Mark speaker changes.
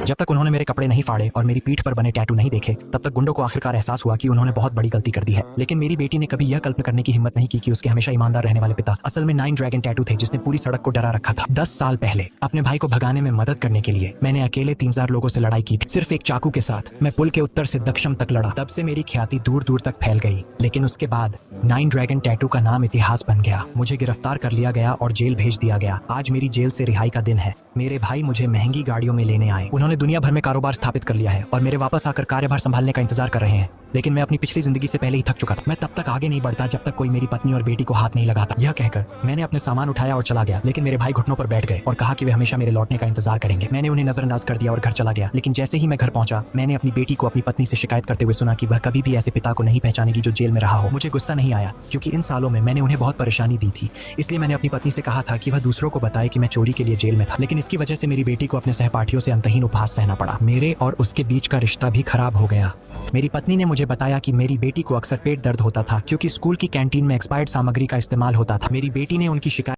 Speaker 1: जब तक उन्होंने मेरे कपड़े नहीं फाड़े और मेरी पीठ पर बने टैटू नहीं देखे, तब तक गुंडों को आखिरकार एहसास हुआ कि उन्होंने बहुत बड़ी गलती कर दी है। लेकिन मेरी बेटी ने कभी यह कल्पना करने की हिम्मत नहीं की कि उसके हमेशा ईमानदार रहने वाले पिता असल में 9 ड्रैगन टैटू थे जिसने पूरी सड़क को डरा रखा था। 10 साल पहले अपने भाई को भगाने में मदद करने के लिए मैंने अकेले 3000 लोगों से लड़ाई की थी, सिर्फ एक चाकू के साथ। मैं पुल के उत्तर से दक्षिण तक लड़ा। तब से मेरी ख्याति दूर दूर तक फैल गई। लेकिन उसके बाद 9 ड्रैगन टैटू का नाम इतिहास बन गया। मुझे गिरफ्तार कर लिया गया और जेल भेज दिया गया। आज मेरी जेल से रिहाई का दिन है। मेरे भाई मुझे महंगी गाड़ियों में लेने आए। उन्होंने दुनिया भर में कारोबार स्थापित कर लिया है और मेरे वापस आकर कार्यभार संभालने का इंतजार कर रहे हैं। लेकिन मैं अपनी पिछली जिंदगी से पहले ही थक चुका था। मैं तब तक आगे नहीं बढ़ता जब तक कोई मेरी पत्नी और बेटी को हाथ नहीं लगाता। यह कहकर मैंने अपने सामान उठाया और चला गया। लेकिन मेरे भाई घुटनों पर बैठ गए और कहा कि वे हमेशा मेरे लौटने का इंतजार करेंगे। मैंने उन्हें नजरअंदाज कर दिया और घर चला गया। लेकिन जैसे ही मैं घर पहुंचा, मैंने अपनी बेटी को अपनी पत्नी से शिकायत करते हुए सुना कि वह कभी भी ऐसे पिता को नहीं पहचानेगी जो जेल में रहा हो। मुझे गुस्सा नहीं आया क्योंकि इन सालों में मैंने उन्हें बहुत परेशानी दी थी। इसलिए मैंने अपनी पत्नी से कहा था कि वह दूसरों को बताए कि मैं चोरी के लिए जेल में था। लेकिन इसकी वजह से मेरी बेटी को अपने सहपाठियों से अंतहीन उपहास सहना पड़ा। मेरे और उसके बीच का रिश्ता भी खराब हो गया। मेरी पत्नी ने मुझे बताया कि मेरी बेटी को अक्सर पेट दर्द होता था क्योंकि स्कूल की कैंटीन में एक्सपायर्ड सामग्री का इस्तेमाल होता था। मेरी बेटी ने उनकी शिकायत